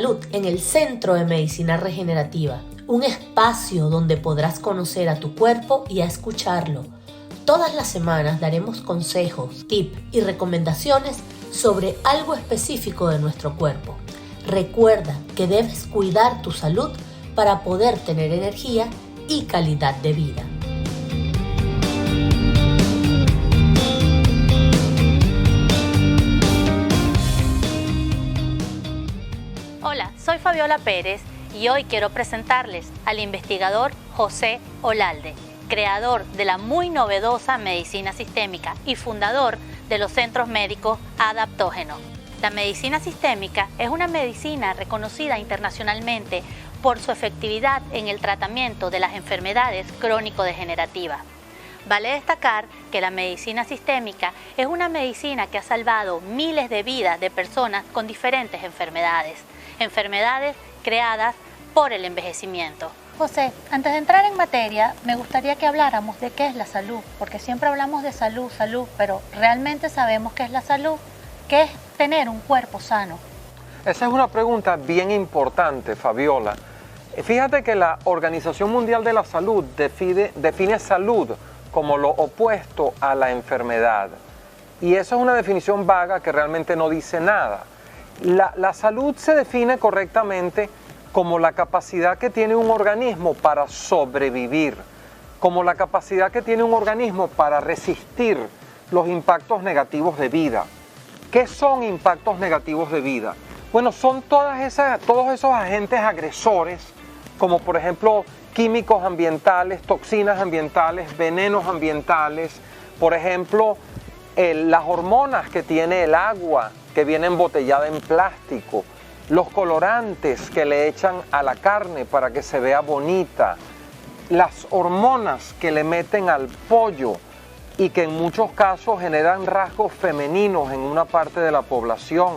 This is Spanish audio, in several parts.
Salud en el Centro de Medicina Regenerativa, un espacio donde podrás conocer a tu cuerpo y a escucharlo. Todas las semanas daremos consejos, tips y recomendaciones sobre algo específico de nuestro cuerpo. Recuerda que debes cuidar tu salud para poder tener energía y calidad de vida. Hola, soy Fabiola Pérez y hoy quiero presentarles al investigador José Olalde, creador de la muy novedosa medicina sistémica y fundador de los centros médicos adaptógenos. La medicina sistémica es una medicina reconocida internacionalmente por su efectividad en el tratamiento de las enfermedades crónico-degenerativas. Vale destacar que la medicina sistémica es una medicina que ha salvado miles de vidas de personas con diferentes enfermedades creadas por el envejecimiento. José, antes de entrar en materia, me gustaría que habláramos de qué es la salud, porque siempre hablamos de salud, pero ¿realmente sabemos qué es la salud? ¿Qué es tener un cuerpo sano? Esa es una pregunta bien importante, Fabiola. Fíjate que la Organización Mundial de la Salud define salud como lo opuesto a la enfermedad. Y eso es una definición vaga que realmente no dice nada. La salud se define correctamente como la capacidad que tiene un organismo para sobrevivir, como la capacidad que tiene un organismo para resistir los impactos negativos de vida. ¿Qué son impactos negativos de vida? Bueno, son todos esos agentes agresores, como por ejemplo químicos ambientales, toxinas ambientales, venenos ambientales, por ejemplo, las hormonas que tiene el agua, que viene embotellada en plástico, los colorantes que le echan a la carne para que se vea bonita, las hormonas que le meten al pollo y que en muchos casos generan rasgos femeninos en una parte de la población,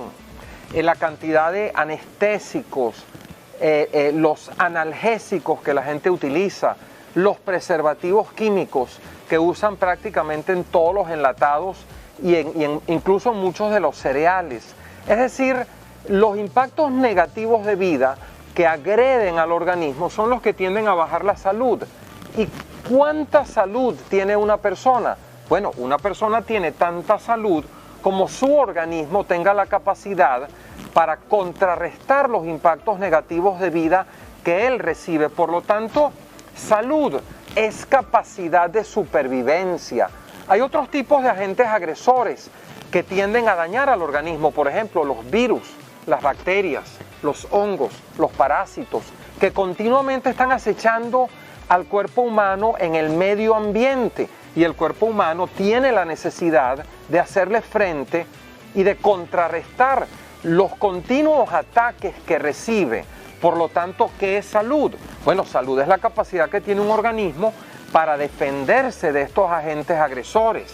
la cantidad de anestésicos, los analgésicos que la gente utiliza, los preservativos químicos que usan prácticamente en todos los enlatados y incluso en muchos de los cereales. Es decir, los impactos negativos de vida que agreden al organismo son los que tienden a bajar la salud. ¿Y cuánta salud tiene una persona? Bueno, una persona tiene tanta salud como su organismo tenga la capacidad para contrarrestar los impactos negativos de vida que él recibe. Por lo tanto, salud es capacidad de supervivencia. Hay otros tipos de agentes agresores que tienden a dañar al organismo, por ejemplo, los virus, las bacterias, los hongos, los parásitos, que continuamente están acechando al cuerpo humano en el medio ambiente. Y el cuerpo humano tiene la necesidad de hacerle frente y de contrarrestar los continuos ataques que recibe. Por lo tanto, ¿qué es salud? Bueno, salud es la capacidad que tiene un organismo para defenderse de estos agentes agresores.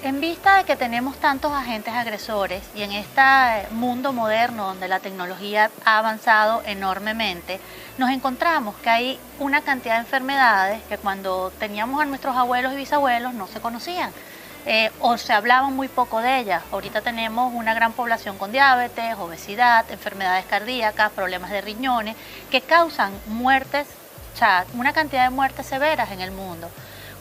En vista de que tenemos tantos agentes agresores y en este mundo moderno donde la tecnología ha avanzado enormemente, nos encontramos que hay una cantidad de enfermedades que cuando teníamos a nuestros abuelos y bisabuelos no se conocían o se hablaba muy poco de ellas. Ahorita tenemos una gran población con diabetes, obesidad, enfermedades cardíacas, problemas de riñones que causan muertes, o sea, una cantidad de muertes severas en el mundo.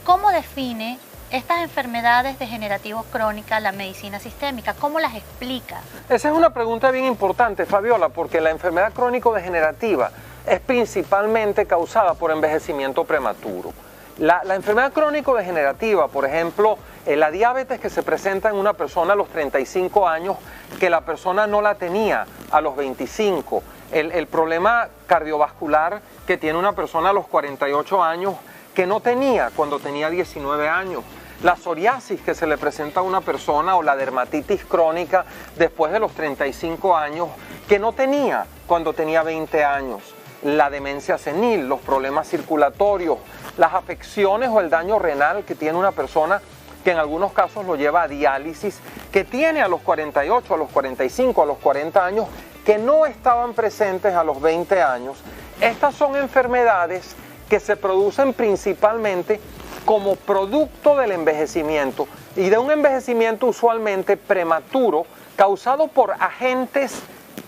¿Cómo define estas enfermedades degenerativas crónicas la medicina sistémica? ¿Cómo las explica? Esa es una pregunta bien importante, Fabiola, porque la enfermedad crónico-degenerativa es principalmente causada por envejecimiento prematuro. La enfermedad crónico-degenerativa, por ejemplo, la diabetes que se presenta en una persona a los 35 años, que la persona no la tenía a los 25, el problema cardiovascular que tiene una persona a los 48 años, que no tenía cuando tenía 19 años, la psoriasis que se le presenta a una persona o la dermatitis crónica después de los 35 años, que no tenía cuando tenía 20 años, la demencia senil, los problemas circulatorios, las afecciones o el daño renal que tiene una persona que en algunos casos lo lleva a diálisis, que tiene a los 48, a los 45, a los 40 años, que no estaban presentes a los 20 años. Estas son enfermedades que se producen principalmente como producto del envejecimiento y de un envejecimiento usualmente prematuro causado por agentes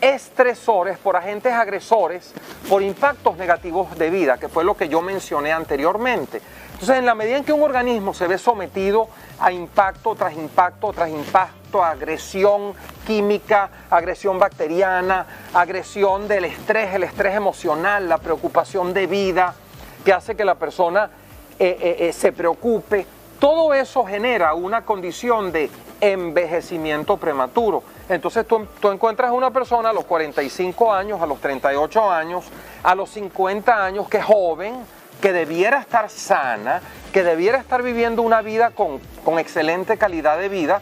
estresores, por agentes agresores, por impactos negativos de vida, que fue lo que yo mencioné anteriormente. Entonces, en la medida en que un organismo se ve sometido a impacto tras impacto tras impacto, agresión química, agresión bacteriana, agresión del estrés, el estrés emocional, la preocupación de vida, que hace que la persona se preocupe, todo eso genera una condición de envejecimiento prematuro. Entonces tú encuentras a una persona a los 45 años, a los 38 años, a los 50 años, que es joven, que debiera estar sana, que debiera estar viviendo una vida con excelente calidad de vida,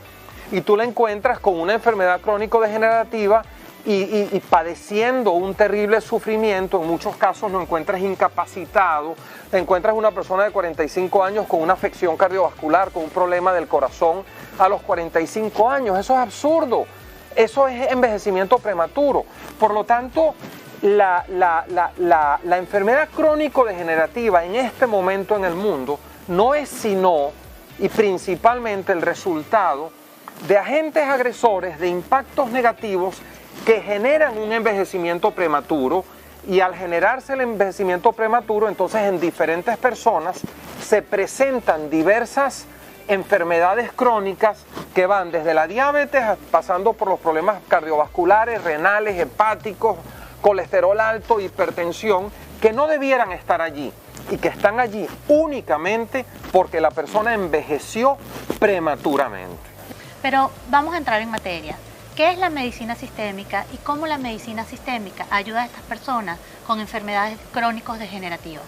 y tú la encuentras con una enfermedad crónico-degenerativa y padeciendo un terrible sufrimiento. En muchos casos lo encuentras incapacitado, encuentras una persona de 45 años con una afección cardiovascular, con un problema del corazón a los 45 años. Eso es absurdo, eso es envejecimiento prematuro. Por lo tanto, la enfermedad crónico-degenerativa en este momento en el mundo no es sino y principalmente el resultado de agentes agresores, de impactos negativos que generan un envejecimiento prematuro, y al generarse el envejecimiento prematuro, entonces en diferentes personas se presentan diversas enfermedades crónicas que van desde la diabetes pasando por los problemas cardiovasculares, renales, hepáticos, colesterol alto, hipertensión, que no debieran estar allí y que están allí únicamente porque la persona envejeció prematuramente. Pero vamos a entrar en materia. ¿Qué es la medicina sistémica y cómo la medicina sistémica ayuda a estas personas con enfermedades crónicos degenerativas?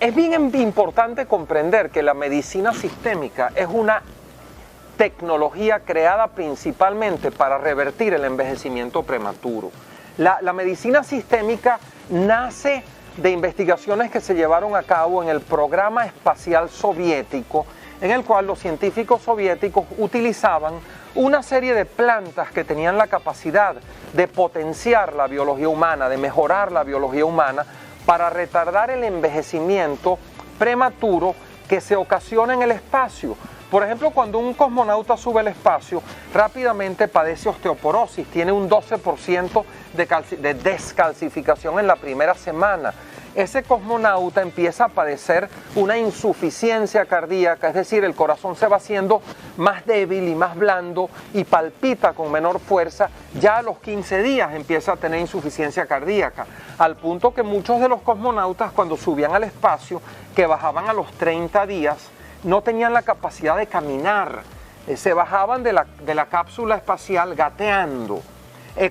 Es bien importante comprender que la medicina sistémica es una tecnología creada principalmente para revertir el envejecimiento prematuro. La medicina sistémica nace de investigaciones que se llevaron a cabo en el programa espacial soviético, en el cual los científicos soviéticos utilizaban una serie de plantas que tenían la capacidad de potenciar la biología humana, de mejorar la biología humana, para retardar el envejecimiento prematuro que se ocasiona en el espacio. Por ejemplo, cuando un cosmonauta sube al espacio, rápidamente padece osteoporosis, tiene un 12% de descalcificación en la primera semana. Ese cosmonauta empieza a padecer una insuficiencia cardíaca, es decir, el corazón se va haciendo más débil y más blando y palpita con menor fuerza. Ya a los 15 días empieza a tener insuficiencia cardíaca, al punto que muchos de los cosmonautas, cuando subían al espacio, que bajaban a los 30 días, no tenían la capacidad de caminar, se bajaban de la cápsula espacial gateando,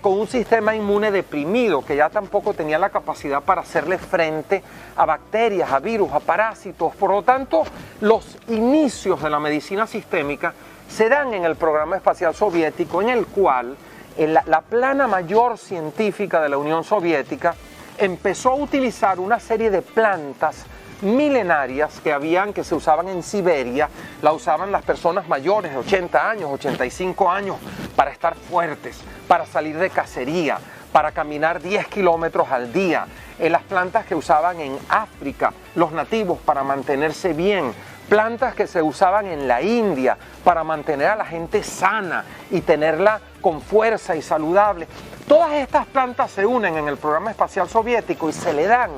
con un sistema inmune deprimido, que ya tampoco tenía la capacidad para hacerle frente a bacterias, a virus, a parásitos. Por lo tanto, los inicios de la medicina sistémica se dan en el programa espacial soviético, en el cual la plana mayor científica de la Unión Soviética empezó a utilizar una serie de plantas milenarias que se usaban en Siberia. La usaban las personas mayores de 80 años, 85 años, para estar fuertes, para salir de cacería, para caminar 10 kilómetros al día. Las plantas que usaban en África los nativos para mantenerse bien, plantas que se usaban en la India para mantener a la gente sana y tenerla con fuerza y saludable. Todas estas plantas se unen en el programa espacial soviético y se le dan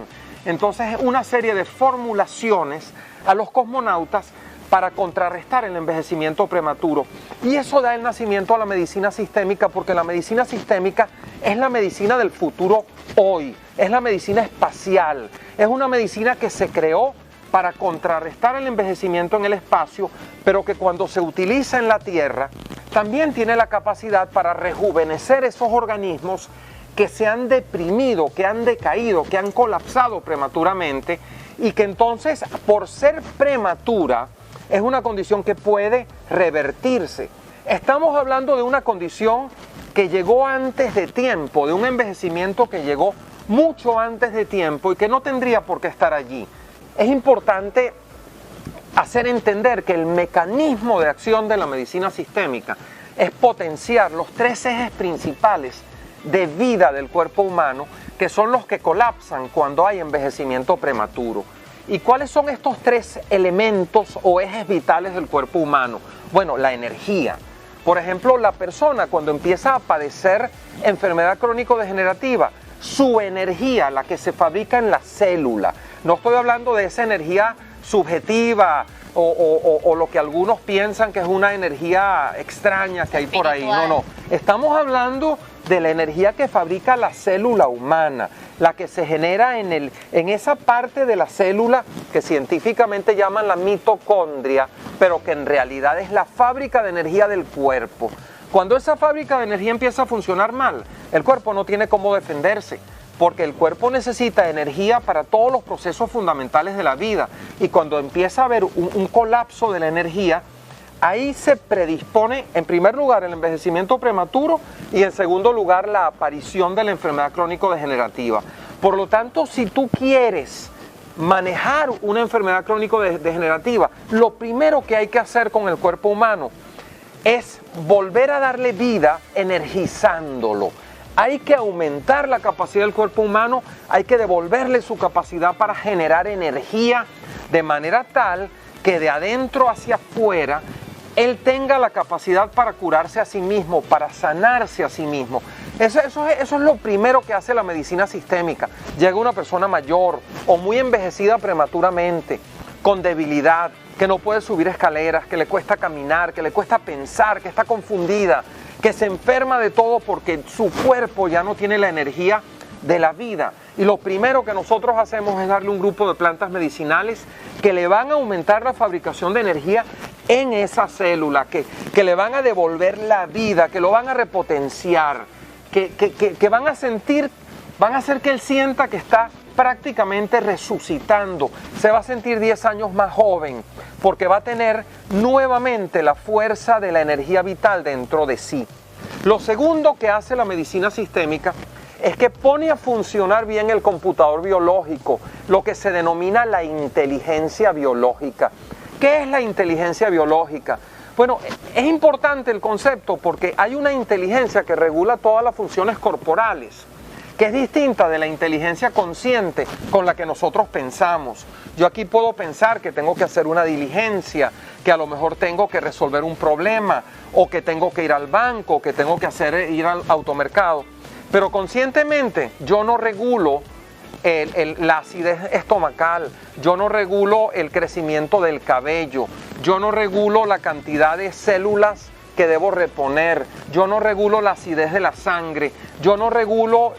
entonces una serie de formulaciones a los cosmonautas para contrarrestar el envejecimiento prematuro. Y eso da el nacimiento a la medicina sistémica, porque la medicina sistémica es la medicina del futuro hoy, es la medicina espacial, es una medicina que se creó para contrarrestar el envejecimiento en el espacio, pero que cuando se utiliza en la Tierra también tiene la capacidad para rejuvenecer esos organismos que se han deprimido, que han decaído, que han colapsado prematuramente, y que entonces, por ser prematura, es una condición que puede revertirse. Estamos hablando de una condición que llegó antes de tiempo, de un envejecimiento que llegó mucho antes de tiempo y que no tendría por qué estar allí. Es importante hacer entender que el mecanismo de acción de la medicina sistémica es potenciar los tres ejes principales de vida del cuerpo humano, que son los que colapsan cuando hay envejecimiento prematuro. ¿Y cuáles son estos tres elementos o ejes vitales del cuerpo humano? Bueno, la energía. Por ejemplo, la persona cuando empieza a padecer enfermedad crónico-degenerativa, su energía, la que se fabrica en la célula, no estoy hablando de esa energía subjetiva o lo que algunos piensan que es una energía extraña que hay por ahí, no, estamos hablando de la energía que fabrica la célula humana, la que se genera en esa parte de la célula que científicamente llaman la mitocondria, pero que en realidad es la fábrica de energía del cuerpo. Cuando esa fábrica de energía empieza a funcionar mal, el cuerpo no tiene cómo defenderse, porque el cuerpo necesita energía para todos los procesos fundamentales de la vida, y cuando empieza a haber un colapso de la energía, ahí se predispone, en primer lugar, el envejecimiento prematuro y en segundo lugar, la aparición de la enfermedad crónico-degenerativa. Por lo tanto, si tú quieres manejar una enfermedad crónico-degenerativa, lo primero que hay que hacer con el cuerpo humano es volver a darle vida energizándolo. Hay que aumentar la capacidad del cuerpo humano, hay que devolverle su capacidad para generar energía de manera tal que de adentro hacia afuera él tenga la capacidad para curarse a sí mismo, para sanarse a sí mismo. Eso es lo primero que hace la medicina sistémica. Llega una persona mayor o muy envejecida prematuramente, con debilidad, que no puede subir escaleras, que le cuesta caminar, que le cuesta pensar, que está confundida, que se enferma de todo porque su cuerpo ya no tiene la energía de la vida. Y lo primero que nosotros hacemos es darle un grupo de plantas medicinales que le van a aumentar la fabricación de energía en esa célula, que le van a devolver la vida, que lo van a repotenciar, que van a hacer que él sienta que está prácticamente resucitando, se va a sentir 10 años más joven, porque va a tener nuevamente la fuerza de la energía vital dentro de sí. Lo segundo que hace la medicina sistémica es que pone a funcionar bien el computador biológico, lo que se denomina la inteligencia biológica. ¿Qué es la inteligencia biológica? Bueno, es importante el concepto porque hay una inteligencia que regula todas las funciones corporales, que es distinta de la inteligencia consciente con la que nosotros pensamos. Yo aquí puedo pensar que tengo que hacer una diligencia, que a lo mejor tengo que resolver un problema, o que tengo que ir al banco, o que tengo que ir al automercado. Pero conscientemente yo no regulo la acidez estomacal, yo no regulo el crecimiento del cabello, yo no regulo la cantidad de células que debo reponer, yo no regulo la acidez de la sangre, yo no regulo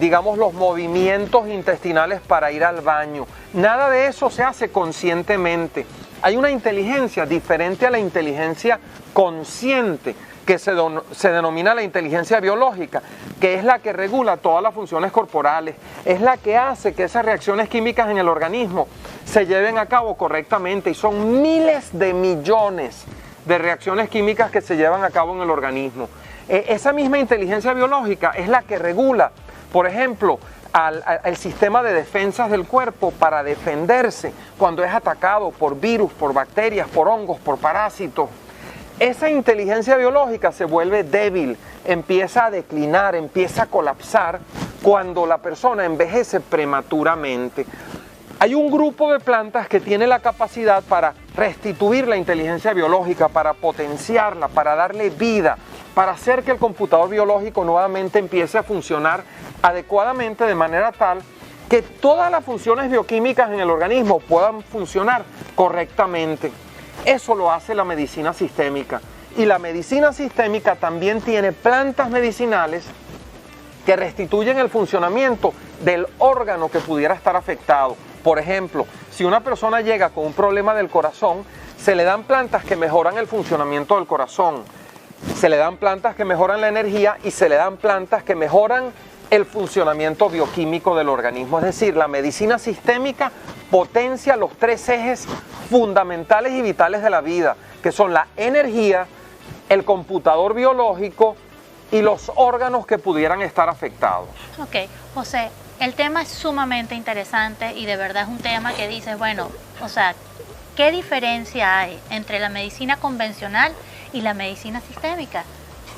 digamos los movimientos intestinales para ir al baño. Nada de eso se hace conscientemente. Hay una inteligencia diferente a la inteligencia consciente, que se denomina la inteligencia biológica, que es la que regula todas las funciones corporales, es la que hace que esas reacciones químicas en el organismo se lleven a cabo correctamente, y son miles de millones de reacciones químicas que se llevan a cabo en el organismo. Esa misma inteligencia biológica es la que regula, por ejemplo, al sistema de defensas del cuerpo para defenderse cuando es atacado por virus, por bacterias, por hongos, por parásitos. Esa inteligencia biológica se vuelve débil, empieza a declinar, empieza a colapsar cuando la persona envejece prematuramente. Hay un grupo de plantas que tiene la capacidad para restituir la inteligencia biológica, para potenciarla, para darle vida, para hacer que el computador biológico nuevamente empiece a funcionar adecuadamente, de manera tal que todas las funciones bioquímicas en el organismo puedan funcionar correctamente. Eso lo hace la medicina sistémica. Y la medicina sistémica también tiene plantas medicinales que restituyen el funcionamiento del órgano que pudiera estar afectado. Por ejemplo, si una persona llega con un problema del corazón, se le dan plantas que mejoran el funcionamiento del corazón, se le dan plantas que mejoran la energía y se le dan plantas que mejoran el funcionamiento bioquímico del organismo. Es decir, la medicina sistémica potencia los tres ejes fundamentales y vitales de la vida, que son la energía, el computador biológico y los órganos que pudieran estar afectados. Ok, José, el tema es sumamente interesante y de verdad es un tema que dices, bueno, o sea, ¿qué diferencia hay entre la medicina convencional y la medicina sistémica?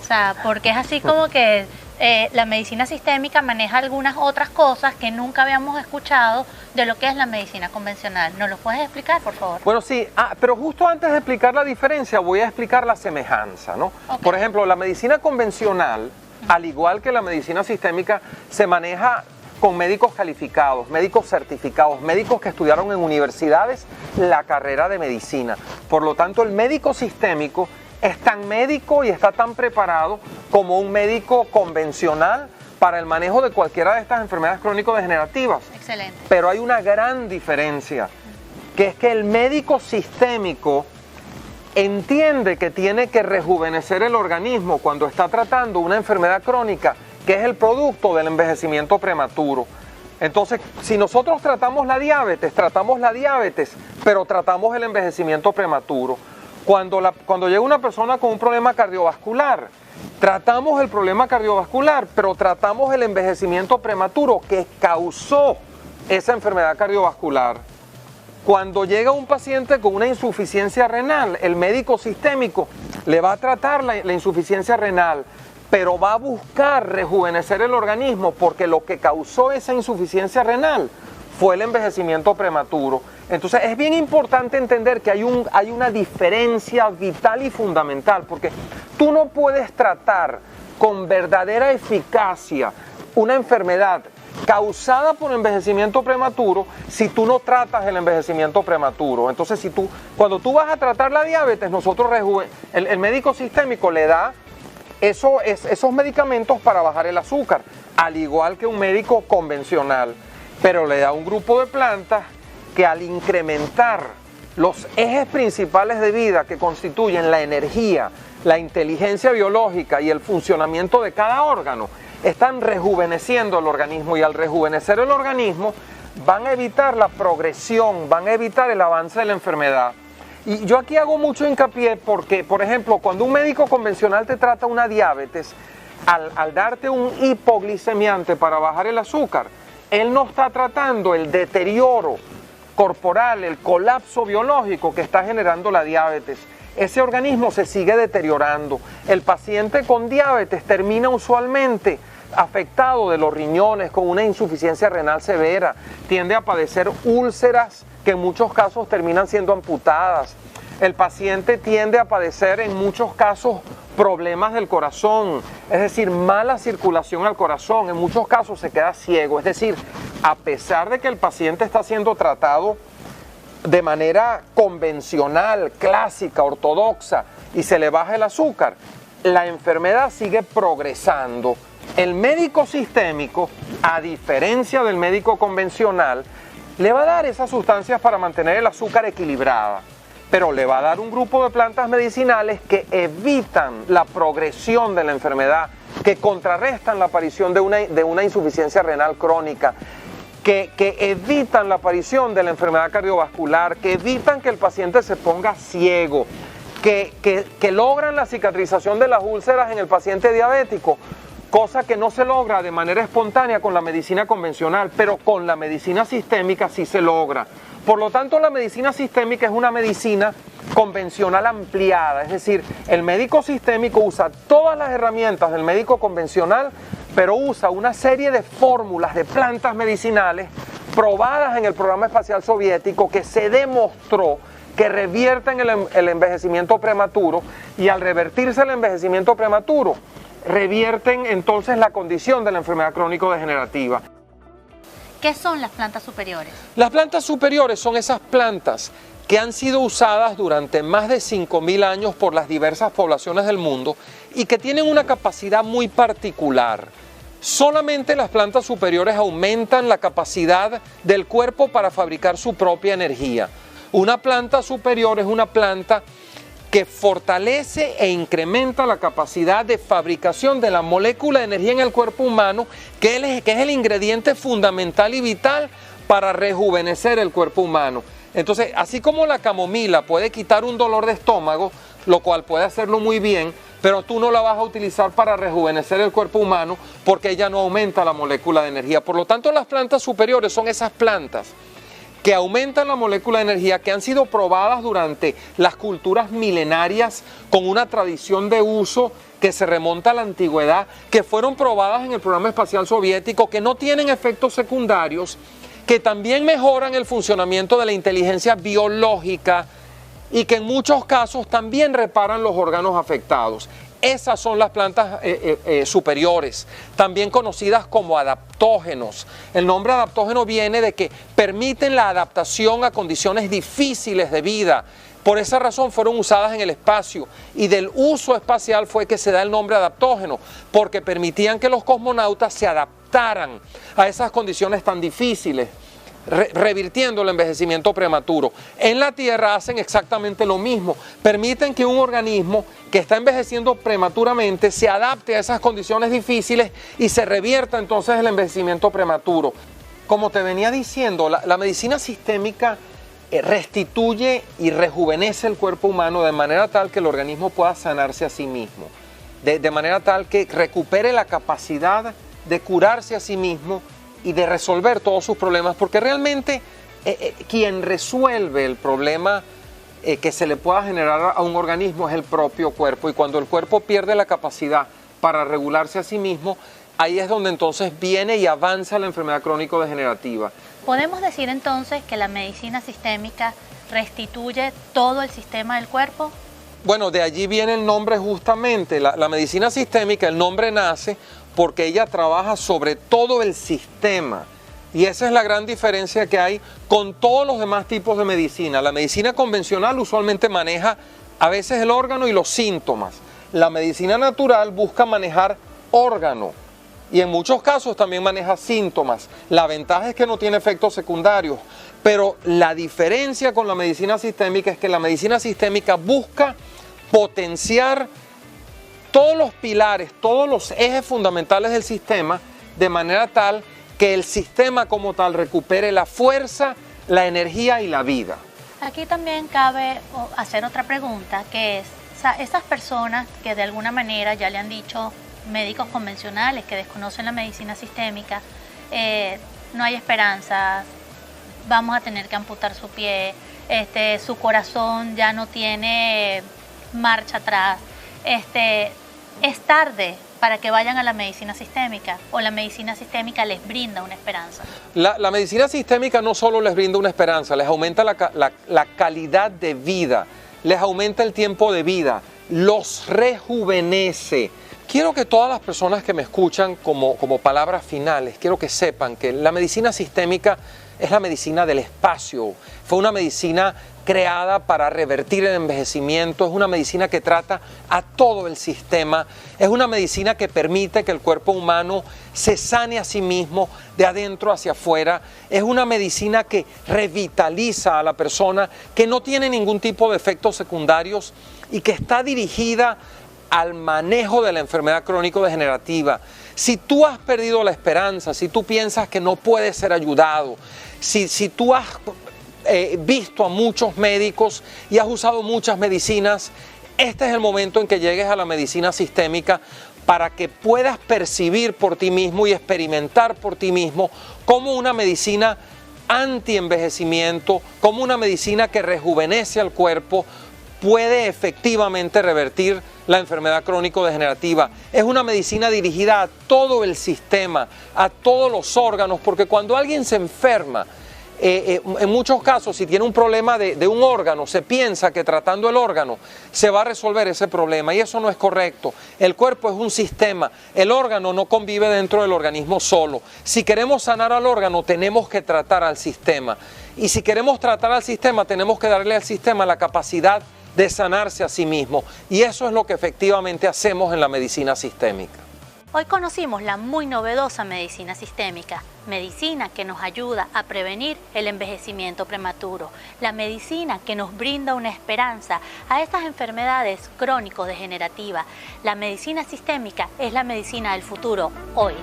O sea, porque es así como que la medicina sistémica maneja algunas otras cosas que nunca habíamos escuchado de lo que es la medicina convencional. ¿Nos lo puedes explicar, por favor? Bueno, sí, pero justo antes de explicar la diferencia, voy a explicar la semejanza, ¿no? Okay. Por ejemplo, la medicina convencional, al igual que la medicina sistémica, se maneja con médicos calificados, médicos certificados, médicos que estudiaron en universidades la carrera de medicina. Por lo tanto, el médico sistémico es tan médico y está tan preparado como un médico convencional para el manejo de cualquiera de estas enfermedades crónico-degenerativas. Excelente. Pero hay una gran diferencia, que es que el médico sistémico entiende que tiene que rejuvenecer el organismo cuando está tratando una enfermedad crónica que es el producto del envejecimiento prematuro. Entonces, si nosotros tratamos la diabetes, pero tratamos el envejecimiento prematuro. Cuando llega una persona con un problema cardiovascular, tratamos el problema cardiovascular, pero tratamos el envejecimiento prematuro que causó esa enfermedad cardiovascular. Cuando llega un paciente con una insuficiencia renal, el médico sistémico le va a tratar la insuficiencia renal, pero va a buscar rejuvenecer el organismo porque lo que causó esa insuficiencia renal fue el envejecimiento prematuro. Entonces es bien importante entender que hay una diferencia vital y fundamental, porque tú no puedes tratar con verdadera eficacia una enfermedad causada por envejecimiento prematuro si tú no tratas el envejecimiento prematuro. Entonces cuando tú vas a tratar la diabetes, el médico sistémico le da esos medicamentos para bajar el azúcar, al igual que un médico convencional, pero le da un grupo de plantas que al incrementar los ejes principales de vida que constituyen la energía, la inteligencia biológica y el funcionamiento de cada órgano, están rejuveneciendo el organismo, y al rejuvenecer el organismo van a evitar la progresión, van a evitar el avance de la enfermedad. Y yo aquí hago mucho hincapié porque, por ejemplo, cuando un médico convencional te trata una diabetes, al darte un hipoglicemiante para bajar el azúcar, él no está tratando el deterioro corporal, el colapso biológico que está generando la diabetes. Ese organismo se sigue deteriorando. El paciente con diabetes termina usualmente afectado de los riñones, con una insuficiencia renal severa, tiende a padecer úlceras que en muchos casos terminan siendo amputadas. El paciente tiende a padecer en muchos casos problemas del corazón, es decir, mala circulación al corazón, en muchos casos se queda ciego. Es decir, a pesar de que el paciente está siendo tratado de manera convencional, clásica, ortodoxa, y se le baja el azúcar, la enfermedad sigue progresando. El médico sistémico, a diferencia del médico convencional, le va a dar esas sustancias para mantener el azúcar equilibrada, pero le va a dar un grupo de plantas medicinales que evitan la progresión de la enfermedad, que contrarrestan la aparición de una insuficiencia renal crónica, que evitan la aparición de la enfermedad cardiovascular, que evitan que el paciente se ponga ciego, que logran la cicatrización de las úlceras en el paciente diabético, cosa que no se logra de manera espontánea con la medicina convencional, pero con la medicina sistémica sí se logra. Por lo tanto, la medicina sistémica es una medicina convencional ampliada, es decir, el médico sistémico usa todas las herramientas del médico convencional, pero usa una serie de fórmulas de plantas medicinales probadas en el programa espacial soviético que se demostró que revierten el envejecimiento prematuro, y al revertirse el envejecimiento prematuro, revierten entonces la condición de la enfermedad crónico-degenerativa. ¿Qué son las plantas superiores? Las plantas superiores son esas plantas que han sido usadas durante más de 5.000 años por las diversas poblaciones del mundo y que tienen una capacidad muy particular. Solamente las plantas superiores aumentan la capacidad del cuerpo para fabricar su propia energía. Una planta superior es una planta que fortalece e incrementa la capacidad de fabricación de la molécula de energía en el cuerpo humano, que es el ingrediente fundamental y vital para rejuvenecer el cuerpo humano. Entonces, así como la camomila puede quitar un dolor de estómago, lo cual puede hacerlo muy bien, pero tú no la vas a utilizar para rejuvenecer el cuerpo humano porque ella no aumenta la molécula de energía. Por lo tanto, las plantas superiores son esas plantas que aumentan la molécula de energía, que han sido probadas durante las culturas milenarias con una tradición de uso que se remonta a la antigüedad, que fueron probadas en el programa espacial soviético, que no tienen efectos secundarios, que también mejoran el funcionamiento de la inteligencia biológica y que en muchos casos también reparan los órganos afectados. Esas son las plantas superiores, también conocidas como adaptógenos. El nombre adaptógeno viene de que permiten la adaptación a condiciones difíciles de vida. Por esa razón fueron usadas en el espacio y del uso espacial fue que se da el nombre adaptógeno, porque permitían que los cosmonautas se adaptaran a esas condiciones tan difíciles, revirtiendo el envejecimiento prematuro. En la Tierra hacen exactamente lo mismo, permiten que un organismo que está envejeciendo prematuramente se adapte a esas condiciones difíciles y se revierta entonces el envejecimiento prematuro. Como te venía diciendo, la medicina sistémica restituye y rejuvenece el cuerpo humano de manera tal que el organismo pueda sanarse a sí mismo, de manera tal que recupere la capacidad de curarse a sí mismo y de resolver todos sus problemas, porque realmente quien resuelve el problema que se le pueda generar a un organismo es el propio cuerpo, y cuando el cuerpo pierde la capacidad para regularse a sí mismo, ahí es donde entonces viene y avanza la enfermedad crónico-degenerativa. ¿Podemos decir entonces que la medicina sistémica restituye todo el sistema del cuerpo? Bueno, de allí viene el nombre justamente. La medicina sistémica, el nombre nace porque ella trabaja sobre todo el sistema. Y esa es la gran diferencia que hay con todos los demás tipos de medicina. La medicina convencional usualmente maneja a veces el órgano y los síntomas. La medicina natural busca manejar órgano y en muchos casos también maneja síntomas. La ventaja es que no tiene efectos secundarios, pero la diferencia con la medicina sistémica es que la medicina sistémica busca potenciar todos los pilares, todos los ejes fundamentales del sistema, de manera tal que el sistema como tal recupere la fuerza, la energía y la vida. Aquí también cabe hacer otra pregunta, que es, esas personas que de alguna manera ya le han dicho médicos convencionales que desconocen la medicina sistémica, no hay esperanza, vamos a tener que amputar su pie, su corazón ya no tiene marcha atrás, es tarde para que vayan a la medicina sistémica, o la medicina sistémica les brinda una esperanza. La medicina sistémica no solo les brinda una esperanza, les aumenta la calidad de vida, les aumenta el tiempo de vida, los rejuvenece. Quiero que todas las personas que me escuchan como palabras finales, quiero que sepan que la medicina sistémica es la medicina del espacio. Fue una medicina creada para revertir el envejecimiento, es una medicina que trata a todo el sistema, es una medicina que permite que el cuerpo humano se sane a sí mismo de adentro hacia afuera, es una medicina que revitaliza a la persona, que no tiene ningún tipo de efectos secundarios y que está dirigida al manejo de la enfermedad crónico-degenerativa. Si tú has perdido la esperanza, si tú piensas que no puedes ser ayudado, si tú has visto a muchos médicos y has usado muchas medicinas, este es el momento en que llegues a la medicina sistémica para que puedas percibir por ti mismo y experimentar por ti mismo como una medicina anti-envejecimiento, como una medicina que rejuvenece al cuerpo, puede efectivamente revertir la enfermedad crónico-degenerativa. Es una medicina dirigida a todo el sistema, a todos los órganos, porque cuando alguien se enferma, en muchos casos, si tiene un problema de un órgano, se piensa que tratando el órgano se va a resolver ese problema, y eso no es correcto. El cuerpo es un sistema, el órgano no convive dentro del organismo solo. Si queremos sanar al órgano, tenemos que tratar al sistema, y si queremos tratar al sistema, tenemos que darle al sistema la capacidad de sanarse a sí mismo, y eso es lo que efectivamente hacemos en la medicina sistémica. Hoy conocimos la muy novedosa medicina sistémica, medicina que nos ayuda a prevenir el envejecimiento prematuro, la medicina que nos brinda una esperanza a estas enfermedades crónico-degenerativas. La medicina sistémica es la medicina del futuro hoy.